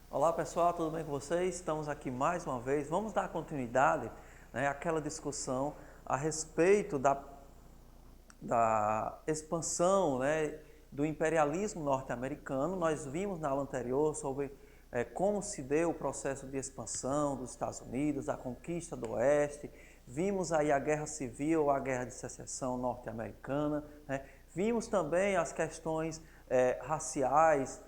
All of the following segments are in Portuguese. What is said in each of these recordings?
Olá pessoal, tudo bem com vocês? Estamos aqui mais uma vez. Vamos dar continuidade, àquela discussão a respeito da expansão, do imperialismo norte-americano. Nós vimos na aula anterior sobre como se deu o processo de expansão dos Estados Unidos, a conquista do Oeste. Vimos aí a Guerra Civil, a Guerra de Secessão norte-americana. Vimos também as questões raciais,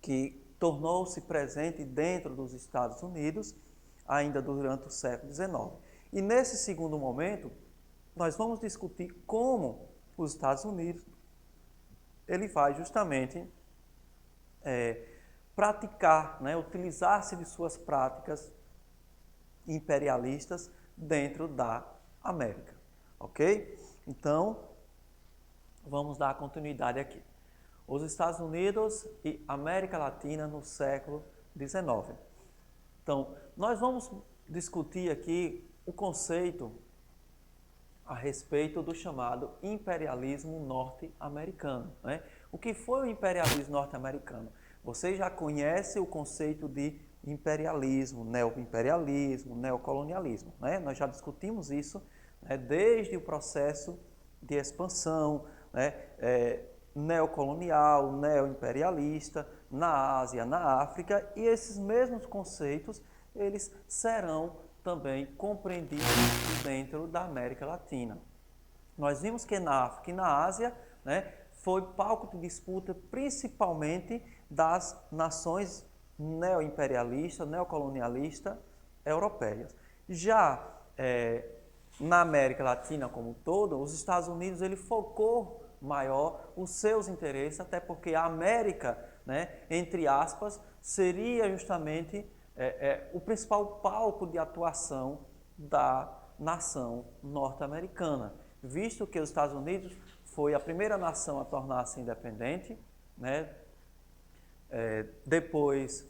que tornou-se presente dentro dos Estados Unidos, ainda durante o século XIX. E nesse segundo momento, nós vamos discutir como os Estados Unidos ele vai justamente praticar, utilizar-se de suas práticas imperialistas dentro da América, ok? Então, vamos dar continuidade aqui. Os Estados Unidos e América Latina no século XIX. Então, nós vamos discutir aqui o conceito a respeito do chamado imperialismo norte-americano. O que foi o imperialismo norte-americano? Você já conhece o conceito de imperialismo, neoimperialismo, neocolonialismo. Nós já discutimos isso desde o processo de expansão, neocolonial, neoimperialista, na Ásia, na África, e esses mesmos conceitos, eles serão também compreendidos dentro da América Latina. Nós vimos que na África e na Ásia, foi palco de disputa principalmente das nações neoimperialistas, neocolonialistas europeias. Já na América Latina como um todo, os Estados Unidos ele focou maior os seus interesses, até porque a América, entre aspas, seria justamente o principal palco de atuação da nação norte-americana, visto que os Estados Unidos foi a primeira nação a tornar-se independente, depois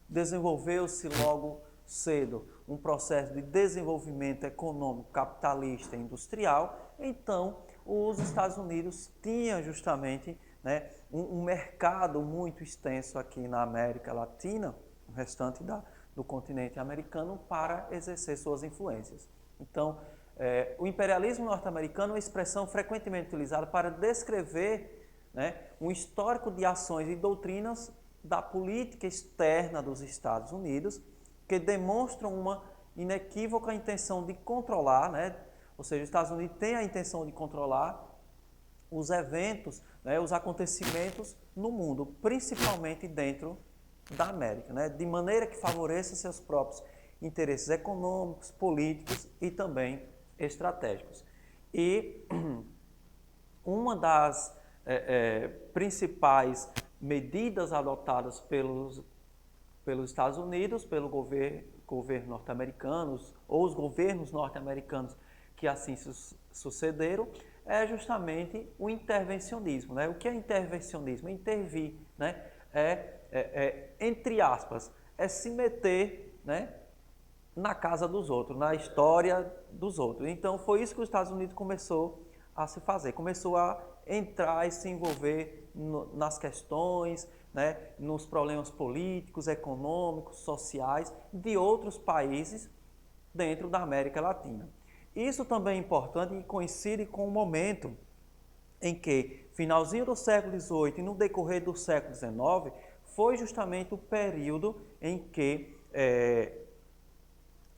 desenvolveu-se logo cedo um processo de desenvolvimento econômico, capitalista e industrial. Então, os Estados Unidos tinham justamente um mercado muito extenso aqui na América Latina, o restante do continente americano, para exercer suas influências. Então, o imperialismo norte-americano é uma expressão frequentemente utilizada para descrever um histórico de ações e doutrinas da política externa dos Estados Unidos que demonstram uma inequívoca intenção de controlar, ou seja, os Estados Unidos têm a intenção de controlar os eventos, os acontecimentos no mundo, principalmente dentro da América, de maneira que favoreça seus próprios interesses econômicos, políticos e também estratégicos. E uma das principais medidas adotadas pelos Estados Unidos, pelo governo norte-americano, ou os governos norte-americanos que assim sucederam, é justamente o intervencionismo. O que é intervencionismo? É intervir, entre aspas, é se meter na casa dos outros, na história dos outros. Então, foi isso que os Estados Unidos começou a se fazer, começou a entrar e se envolver nas questões, nos problemas políticos, econômicos, sociais de outros países dentro da América Latina. Isso também é importante e coincide com o momento em que, finalzinho do século XVIII e no decorrer do século XIX, foi justamente o período em que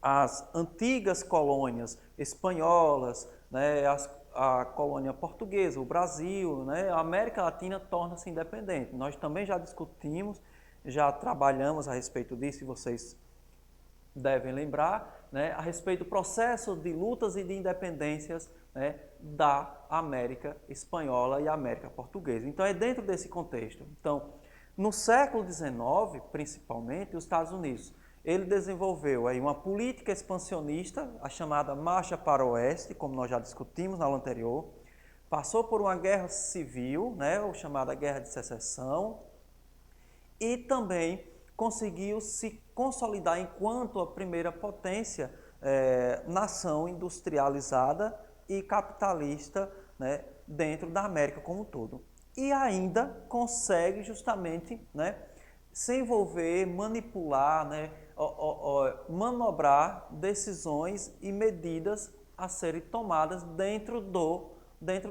as antigas colônias espanholas, a colônia portuguesa, o Brasil, a América Latina torna-se independente. Nós também já discutimos, já trabalhamos a respeito disso, e vocês devem lembrar, a respeito do processo de lutas e de independências da América Espanhola e América Portuguesa. Então, é dentro desse contexto. Então, no século XIX, principalmente, os Estados Unidos, ele desenvolveu aí uma política expansionista, a chamada Marcha para o Oeste, como nós já discutimos na aula anterior, passou por uma guerra civil, ou chamada Guerra de Secessão, e também conseguiu se consolidar enquanto a primeira potência, nação industrializada e capitalista, né, dentro da América como um todo. E ainda consegue justamente, né, se envolver, manipular, né, manobrar decisões e medidas a serem tomadas dentro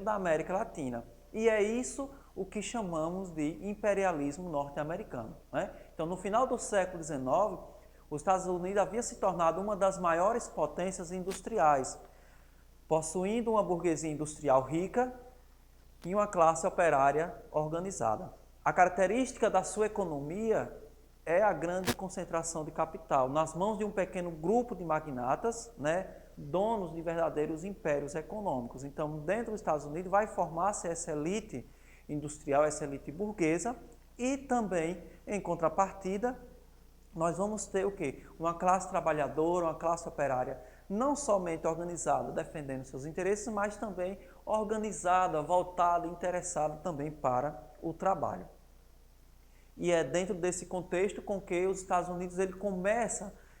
da América Latina. E é isso o que chamamos de imperialismo norte-americano, né? Então, no final do século XIX, os Estados Unidos havia se tornado uma das maiores potências industriais, possuindo uma burguesia industrial rica e uma classe operária organizada. A característica da sua economia é a grande concentração de capital nas mãos de um pequeno grupo de magnatas, né, donos de verdadeiros impérios econômicos. Então, dentro dos Estados Unidos vai formar-se essa elite industrial, essa elite burguesa, e também, em contrapartida, nós vamos ter o quê? Uma classe trabalhadora, uma classe operária, não somente organizada, defendendo seus interesses, mas também organizada, voltada, interessada também para o trabalho. E é dentro desse contexto com que os Estados Unidos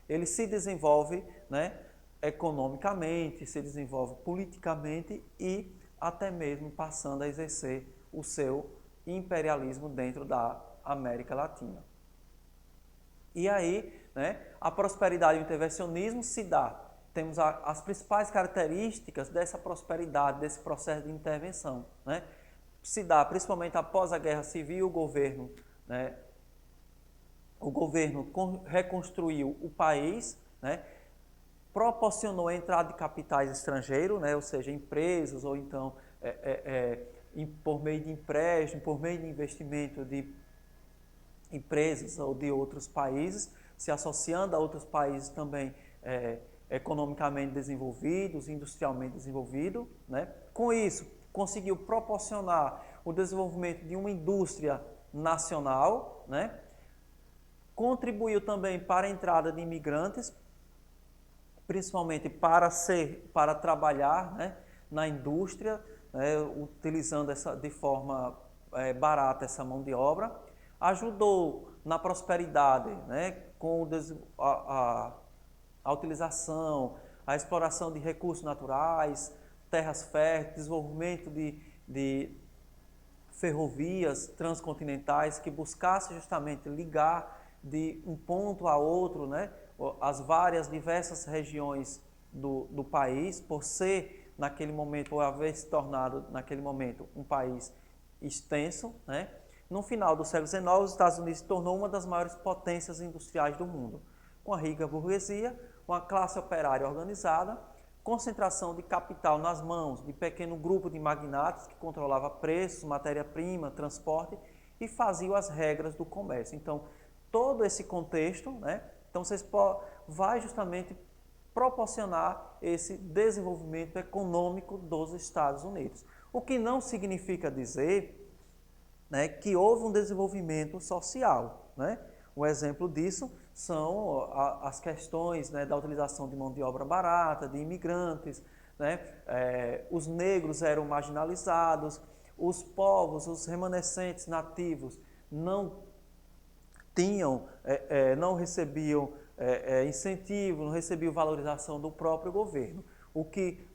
ele se desenvolve, né, economicamente, se desenvolve politicamente e até mesmo passando a exercer o seu imperialismo dentro da América Latina. E aí, né, a prosperidade e o intervencionismo se dá. Temos as principais características dessa prosperidade, desse processo de intervenção, né? Se dá principalmente após a Guerra Civil, né, o governo reconstruiu o país, né, proporcionou a entrada de capitais estrangeiros, né, ou seja, empresas ou então por meio de empréstimo, por meio de investimento de empresas ou de outros países, se associando a outros países também economicamente desenvolvidos, industrialmente desenvolvidos, né? Com isso, conseguiu proporcionar o desenvolvimento de uma indústria nacional, né? Contribuiu também para a entrada de imigrantes, principalmente para trabalhar, né, na indústria, né, utilizando de forma barata essa mão de obra. Ajudou na prosperidade, né, com a utilização, a exploração de recursos naturais, terras férteis, desenvolvimento de ferrovias transcontinentais que buscassem justamente ligar de um ponto a outro, né, as várias diversas regiões do país, por ser naquele momento, ou haver se tornado naquele momento um país extenso, né? No final do século XIX, os Estados Unidos se tornou uma das maiores potências industriais do mundo, com a rica burguesia, uma classe operária organizada, concentração de capital nas mãos de pequeno grupo de magnatas que controlava preços, matéria-prima, transporte e faziam as regras do comércio. Então, todo esse contexto, né? Então, vai justamente proporcionar esse desenvolvimento econômico dos Estados Unidos. O que não significa dizer, né, que houve um desenvolvimento social, né? Um exemplo disso são as questões, né, da utilização de mão de obra barata, de imigrantes, né? Os negros eram marginalizados, os povos, os remanescentes nativos não recebiam incentivo, não recebiam valorização do próprio governo. O que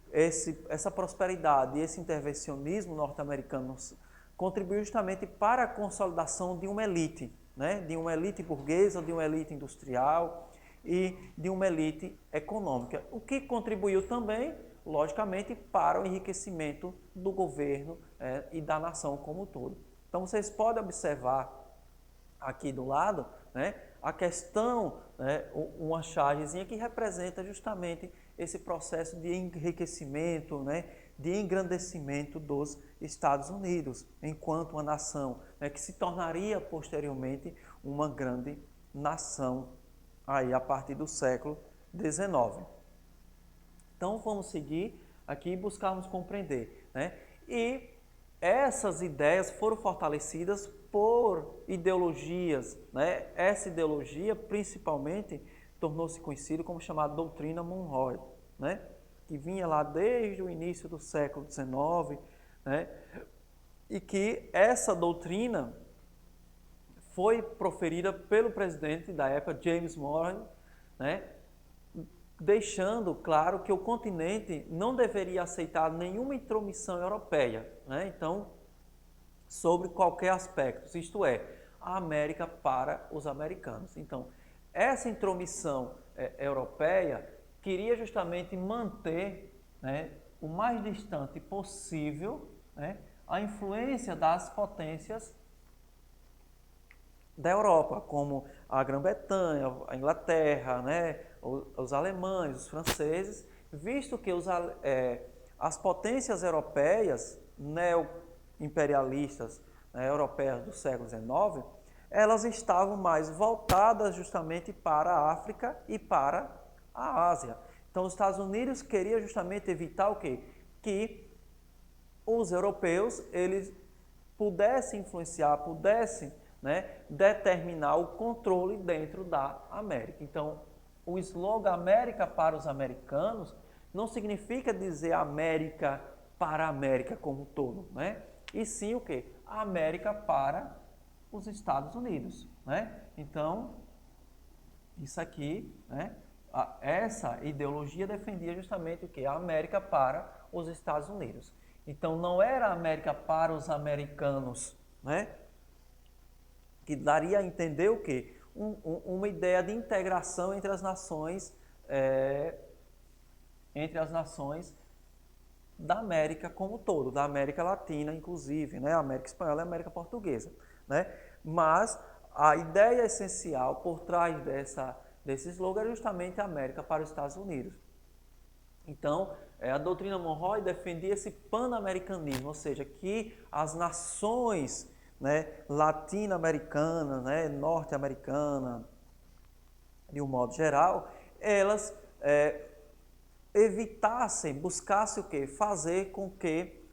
essa prosperidade e esse intervencionismo norte-americano contribuiu justamente para a consolidação de uma elite, né? De uma elite burguesa, de uma elite industrial e de uma elite econômica. O que contribuiu também, logicamente, para o enriquecimento do governo e da nação como um todo. Então, vocês podem observar aqui do lado, né, a questão, né, uma chargezinha que representa justamente esse processo de enriquecimento, né, de engrandecimento dos Estados Unidos, enquanto uma nação, né, que se tornaria posteriormente uma grande nação aí a partir do século XIX. Então vamos seguir aqui e buscarmos compreender, né? E essas ideias foram fortalecidas por ideologias, né? Essa ideologia principalmente tornou-se conhecida como chamada doutrina Monroe, né? Que vinha lá desde o início do século XIX, né? E que essa doutrina foi proferida pelo presidente da época, James Monroe, né, deixando claro que o continente não deveria aceitar nenhuma intromissão europeia, né? Então, sobre qualquer aspecto, isto é, a América para os americanos. Então, essa intromissão europeia queria justamente manter, né, o mais distante possível, né, a influência das potências da Europa, como a Grã-Bretanha, a Inglaterra, né, os alemães, os franceses, visto que as potências europeias, neo-imperialistas, né, europeias do século XIX, elas estavam mais voltadas justamente para a África e para a Ásia. Então, os Estados Unidos queria justamente evitar o quê? Que os europeus eles pudessem influenciar, pudessem, né, determinar o controle dentro da América. Então, o slogan América para os americanos não significa dizer América para a América como um todo, né? E sim o quê? América para os Estados Unidos, né? Então, isso aqui, né? Essa ideologia defendia justamente o quê? A América para os Estados Unidos. Então, não era a América para os americanos, né? Que daria a entender o quê? Uma ideia de integração entre as nações, da América como um todo, da América Latina, inclusive, né? A América Espanhola e a América Portuguesa, né? Mas a ideia essencial por trás desse slogan é justamente a América para os Estados Unidos. Então, a doutrina Monroe defendia esse pan-americanismo, ou seja, que as nações, né, latino-americanas, né, norte-americana, de um modo geral, elas evitassem, buscassem o quê? Fazer com que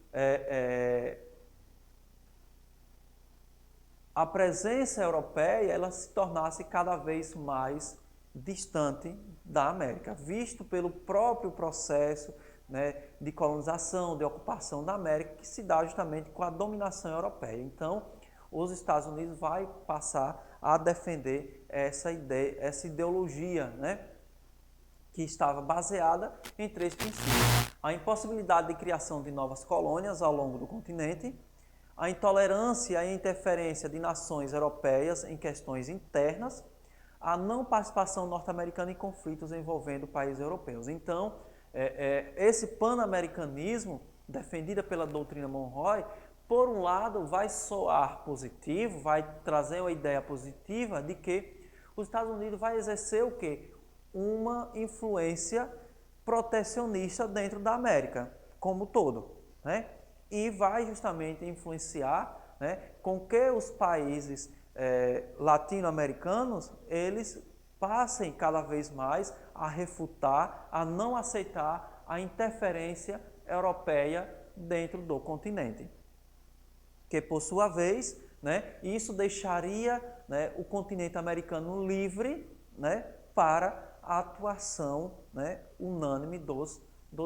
a presença europeia ela se tornasse cada vez mais distante da América, visto pelo próprio processo, né, de colonização, de ocupação da América, que se dá justamente com a dominação europeia. Então, os Estados Unidos vai passar a defender essa ideia, essa ideologia, né, que estava baseada em 3 princípios: a impossibilidade de criação de novas colônias ao longo do continente, a intolerância e interferência de nações europeias em questões internas, a não participação norte-americana em conflitos envolvendo países europeus. Então, esse pan-americanismo, defendido pela doutrina Monroe, por um lado vai soar positivo, vai trazer uma ideia positiva de que os Estados Unidos vai exercer o quê? Uma influência protecionista dentro da América como um todo, né? E vai justamente influenciar, né, com que os países latino-americanos eles passem cada vez mais a refutar, a não aceitar a interferência europeia dentro do continente. Que por sua vez, né, isso deixaria, né, o continente americano livre, né, para a atuação, né, unânime dos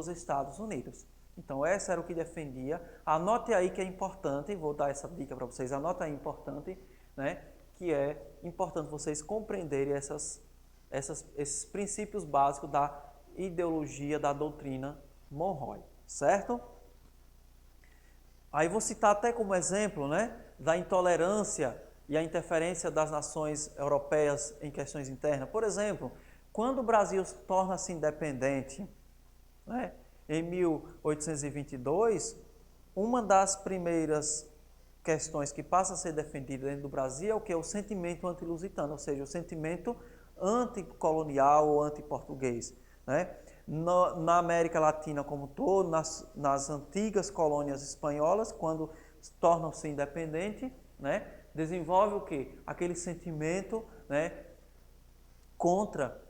Estados Unidos. Então, essa era o que defendia. Anote aí que é importante, vou dar essa dica para vocês, anota aí importante, né, que é importante vocês compreenderem esses princípios básicos da ideologia da doutrina Monroe, certo? Aí vou citar até como exemplo, né, da intolerância e a interferência das nações europeias em questões internas. Por exemplo, quando o Brasil torna-se independente, né, em 1822, uma das primeiras questões que passa a ser defendida dentro do Brasil é o que? O sentimento anti-lusitano, ou seja, o sentimento anticolonial ou anti-português, né? Na América Latina como um todo, nas antigas colônias espanholas, quando tornam-se independentes, né, desenvolve o quê? Aquele sentimento, né, contra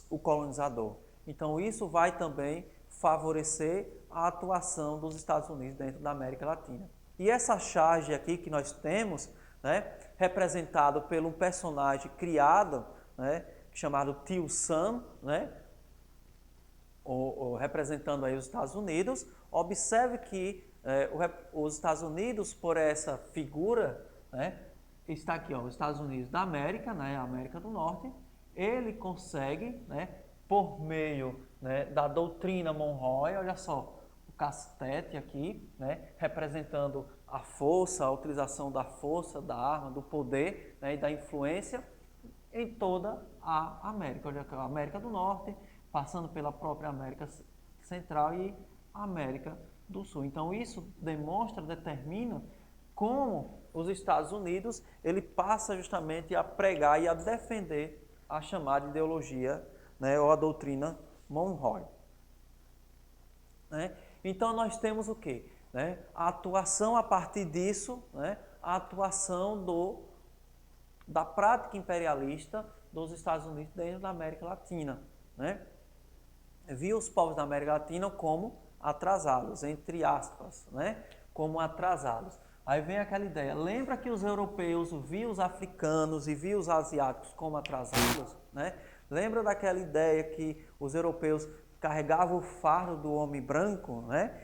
o colonizador. Então, isso vai também favorecer a atuação dos Estados Unidos dentro da América Latina. E essa charge aqui que nós temos, né, representado por um personagem criado, né, chamado Tio Sam, né, representando aí os Estados Unidos. Observe que os Estados Unidos, por essa figura, né, está aqui, ó, os Estados Unidos da América, né, a América do Norte, ele consegue, né, por meio, né, da doutrina Monroe, olha só, o castete aqui, né, representando a força, a utilização da força, da arma, do poder, né, e da influência em toda a América, olha aqui, a América do Norte, passando pela própria América Central e América do Sul. Então isso demonstra, determina como os Estados Unidos ele passa justamente a pregar e a defender a chamada ideologia, né, ou a doutrina Monroe. Né? Então nós temos o quê? Né? A atuação a partir disso, né? A atuação da prática imperialista dos Estados Unidos dentro da América Latina. Né? Viu os povos da América Latina como atrasados, entre aspas, né? Como atrasados. Aí vem aquela ideia, lembra que os europeus viam os africanos e viam os asiáticos como atrasados? Né? Lembra daquela ideia que os europeus carregavam o fardo do homem branco, né?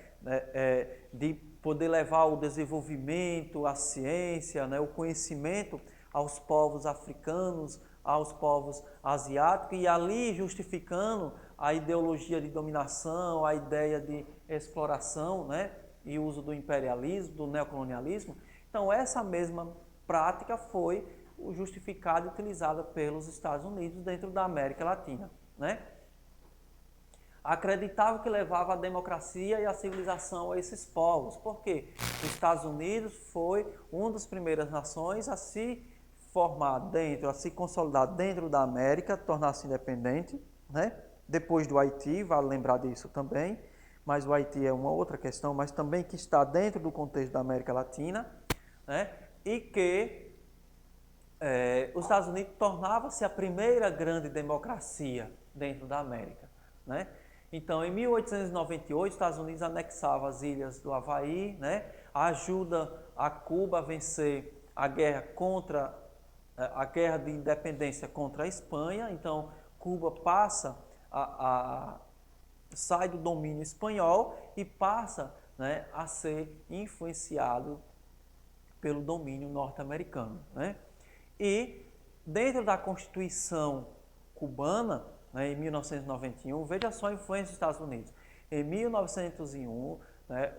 De poder levar o desenvolvimento, a ciência, né? O conhecimento aos povos africanos, aos povos asiáticos, e ali justificando a ideologia de dominação, a ideia de exploração, né? E uso do imperialismo, do neocolonialismo. Então, essa mesma prática foi justificada e utilizada pelos Estados Unidos dentro da América Latina. Né? Acreditava que levava a democracia e a civilização a esses povos. Por quê? Os Estados Unidos foi uma das primeiras nações a se formar dentro, a se consolidar dentro da América, tornar-se independente, né? Depois do Haiti, vale lembrar disso também, mas o Haiti é uma outra questão, mas também que está dentro do contexto da América Latina, né? E que os Estados Unidos tornava-se a primeira grande democracia dentro da América. Né? Então, em 1898, os Estados Unidos anexava as ilhas do Havaí, né? Ajuda a Cuba a vencer a guerra a guerra de independência contra a Espanha. Então, Cuba passa sai do domínio espanhol e passa, né, a ser influenciado pelo domínio norte-americano. Né? E dentro da Constituição cubana, né, em 1991, veja só a influência dos Estados Unidos. Em 1901, né,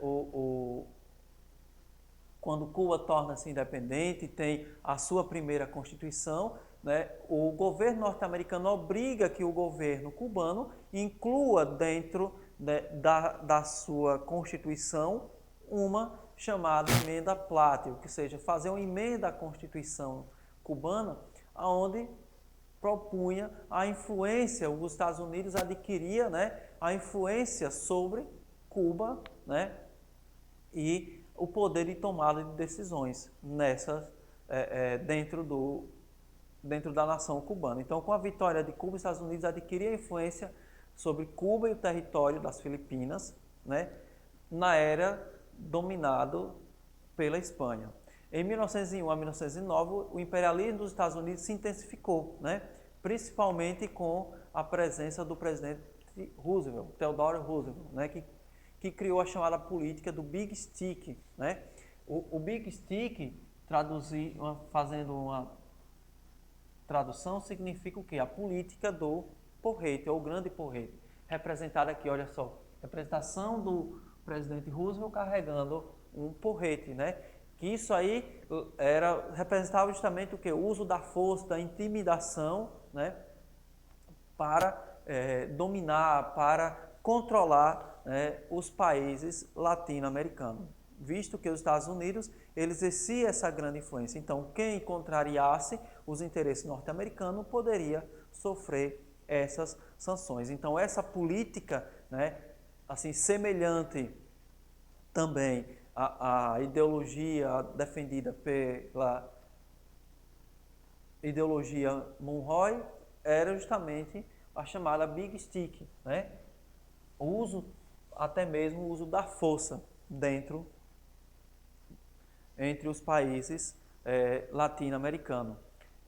quando Cuba torna-se independente, tem a sua primeira Constituição, né, o governo norte-americano obriga que o governo cubano inclua dentro, né, da sua Constituição uma chamada emenda Platt, que seja, fazer uma emenda à Constituição cubana, onde propunha a influência, os Estados Unidos adquiria, né, a influência sobre Cuba, né, e o poder de tomada de decisões dentro da nação cubana. Então, com a vitória de Cuba, os Estados Unidos adquiriam influência sobre Cuba e o território das Filipinas, né, na era dominado pela Espanha. Em 1901 a 1909, o imperialismo dos Estados Unidos se intensificou, né, principalmente com a presença do presidente Roosevelt, Theodore Roosevelt, né, que criou a chamada política do Big Stick. Né? O Big Stick, fazendo uma tradução, significa o quê? A política do porrete, ou o grande porrete. Representada aqui, olha só, representação do presidente Roosevelt carregando um porrete, né? Que isso aí representava justamente o quê? O uso da força, da intimidação, né? Para dominar, para controlar, né, os países latino-americanos, visto que os Estados Unidos exercia essa grande influência. Então, quem contrariasse os interesses norte-americanos poderia sofrer essas sanções. Então, essa política, né, assim, semelhante também à ideologia defendida pela ideologia Monroe, era justamente a chamada Big Stick, né? Até mesmo o uso da força entre os países latino-americanos.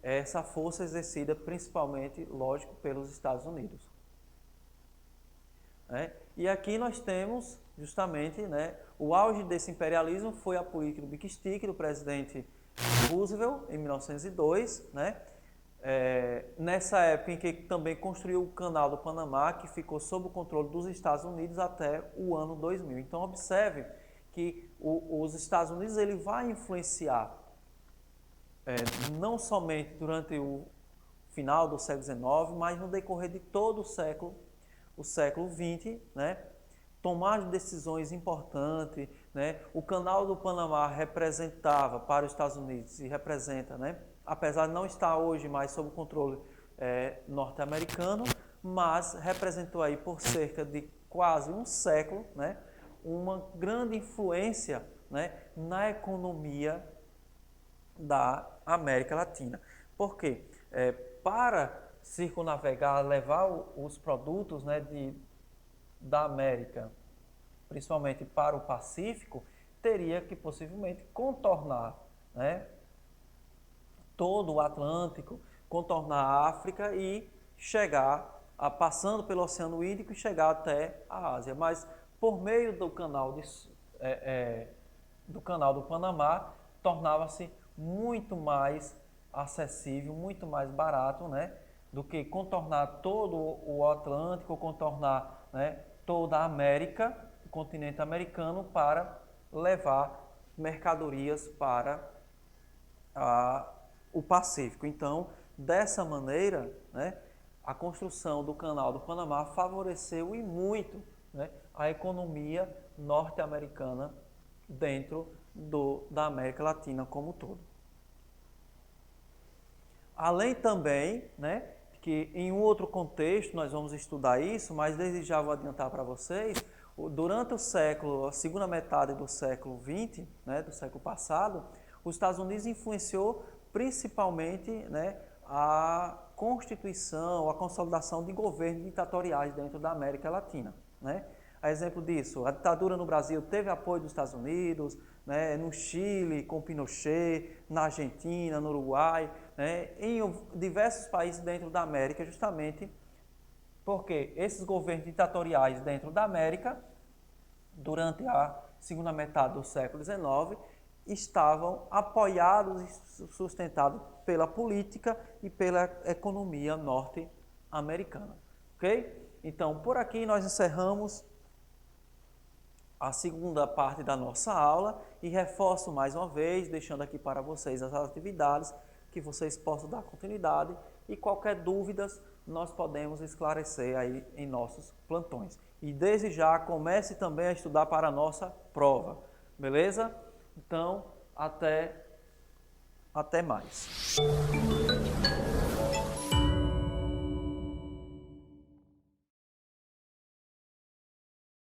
Essa força exercida principalmente, lógico, pelos Estados Unidos. E aqui nós temos justamente, né, o auge desse imperialismo foi a política do Big Stick, do presidente Roosevelt, em 1902, né? Nessa época em que também construiu o Canal do Panamá, que ficou sob o controle dos Estados Unidos até o ano 2000. Então, observe que os Estados Unidos ele vai influenciar não somente durante o final do século XIX, mas no decorrer de todo o século XX, né? Tomar decisões importantes, né? O Canal do Panamá representava para os Estados Unidos e representa, né? Apesar de não estar hoje mais sob o controle norte-americano, mas representou aí por cerca de quase um século, né? Uma grande influência, né? Na economia da América Latina. Por quê? Para circunnavegar, levar os produtos, né, da América, principalmente para o Pacífico, teria que possivelmente contornar, né, todo o Atlântico, contornar a África e chegar, passando pelo Oceano Índico e chegar até a Ásia. Mas por meio do canal do Panamá, tornava-se muito mais acessível, muito mais barato, né, do que contornar todo o Atlântico, contornar, né, toda a América, o continente americano, para levar mercadorias para o Pacífico. Então, dessa maneira, né, a construção do Canal do Panamá favoreceu e muito, né, a economia norte-americana dentro da América Latina como um todo. Além também, né, que em um outro contexto nós vamos estudar isso, mas desde já vou adiantar para vocês, durante a segunda metade do século XX, né, do século passado, os Estados Unidos influenciou principalmente, né, a constituição, a consolidação de governos ditatoriais dentro da América Latina, né? A exemplo disso, a ditadura no Brasil teve apoio dos Estados Unidos, né, no Chile, com Pinochet, na Argentina, no Uruguai, né, em diversos países dentro da América, justamente porque esses governos ditatoriais dentro da América, durante a segunda metade do século XIX, estavam apoiados e sustentados pela política e pela economia norte-americana. Ok? Então, por aqui nós encerramos a segunda parte da nossa aula e reforço mais uma vez, deixando aqui para vocês as atividades que vocês possam dar continuidade e qualquer dúvidas nós podemos esclarecer aí em nossos plantões. E desde já comece também a estudar para a nossa prova, beleza? Então, até mais.